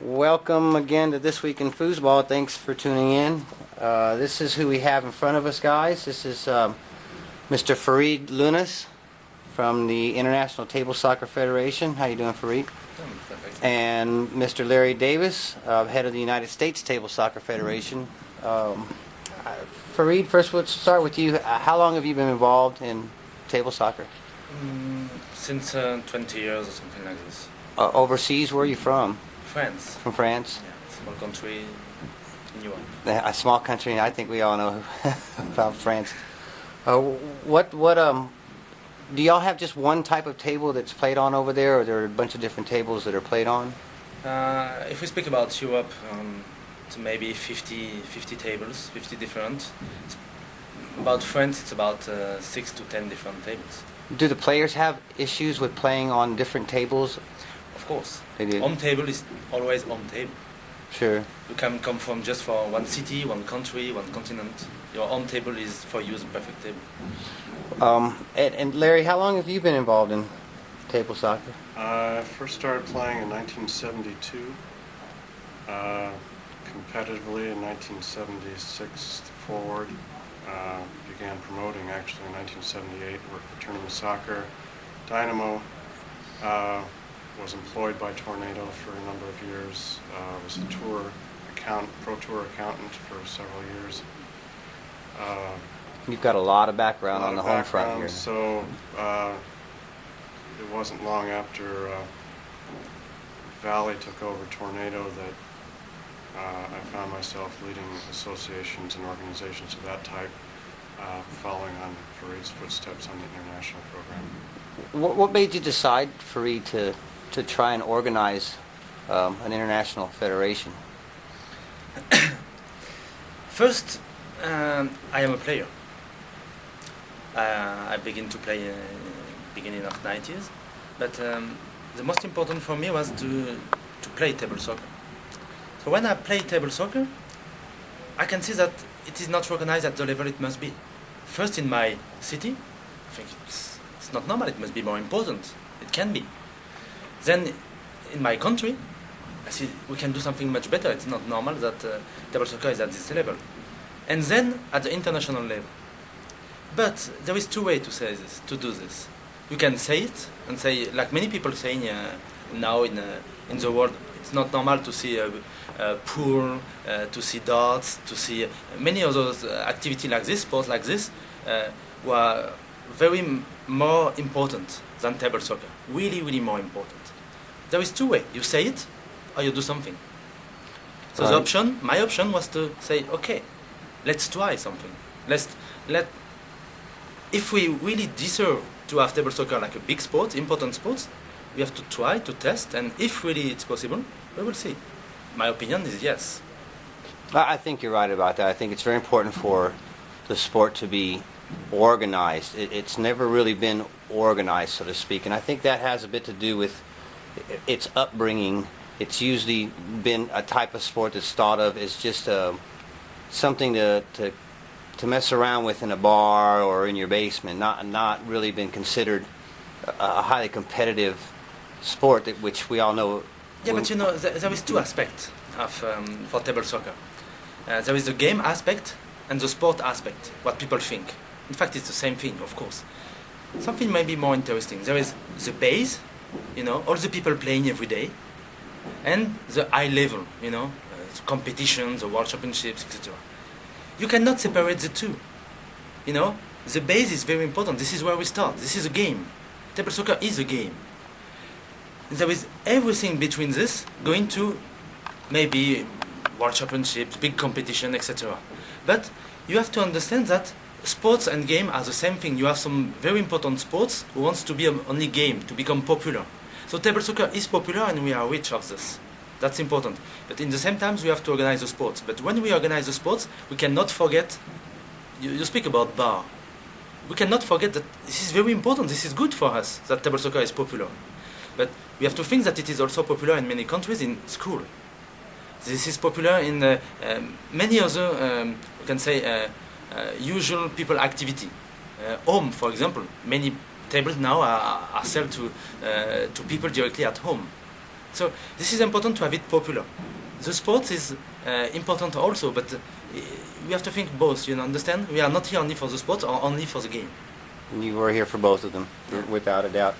Welcome again to This Week in Foosball. Thanks for tuning in. This is who we have in front of us, guys. This is Mr. Farid Lunas from the International Table Soccer Federation. How you doing, Farid? And Mr. Larry Davis, head of the United States Table Soccer Federation. Farid, first let's start with you. How long have you been involved in table soccer? Since 20 years or something like this. Overseas, where are you from? France. From France? Yeah, small country in Europe. A small country, I think we all know about France. Do y'all have just one type of table that's played on over there, or are there a bunch of different tables that are played on? If we speak about Europe, it's maybe 50 tables, 50 different. About France, it's about 6 to 10 different tables. Do the players have issues with playing on different tables? Of course. They do. Home table is always home table. Sure. You can come from just for one city, one country, one continent. Your home table is for you the perfect table. And Larry, how long have you been involved in table soccer? I first started playing in 1972, competitively in 1976 forward. Began promoting actually in 1978, worked for Tournament Soccer, Dynamo. Was employed by Tornado for a number of years. Was a pro tour accountant for several years. You've got a lot of background on the home front here. So it wasn't long after Valley took over Tornado that I found myself leading associations and organizations of that type, following on Farid's footsteps on the international program. What made you decide, Farid, to try and organize an international federation? First, I am a player. I began to play beginning of 90s, but the most important for me was to play table soccer. So when I play table soccer, I can see that it is not recognized at the level it must be. First in my city, I think it's not normal, it must be more important. It can be. Then in my country, I see we can do something much better. It's not normal that table soccer is at this level. And then at the international level. But there is two ways to do this. You can say it and say, like many people saying now in the world, it's not normal to see pool, to see darts, to see many other activities like this, sports like this, who are very more important than table soccer. Really, really more important. There is two ways. You say it, or you do something. So Right. my option was to say, okay, let's try something. If we really deserve to have table soccer like a big sport, important sport, we have to try to test, and if really it's possible, we will see. My opinion is yes. I think you're right about that. I think it's very important for the sport to be organized. It's never really been organized, so to speak, and I think that has a bit to do with its upbringing. It's usually been a type of sport that's thought of as just something to mess around with in a bar or in your basement, not really been considered a highly competitive sport, which we all know. Yeah, but you know, there is two aspects for table soccer. There is the game aspect and the sport aspect, what people think. In fact, it's the same thing, of course. Something may be more interesting. There is the base, you know, all the people playing every day, and the high level, you know, the competitions, the world championships, etc. You cannot separate the two. You know, the base is very important. This is where we start. This is a game. Table soccer is a game. There is everything between this going to maybe world championships, big competition, etc. But you have to understand that sports and game are the same thing. You have some very important sports who wants to be only game, to become popular. So table soccer is popular and we are rich of this. That's important. But in the same time, we have to organize the sports. But when we organize the sports, we cannot forget, you speak about bar. We cannot forget that this is very important. This is good for us, that table soccer is popular. But we have to think that it is also popular in many countries in school. This is popular in many other, we can say, usual people activity. Home, for example. Many tables now are sold to people directly at home. So this is important to have it popular. The sport is important also, but we have to think both, you know, understand? We are not here only for the sport or only for the game. And you were here for both of them, without a doubt.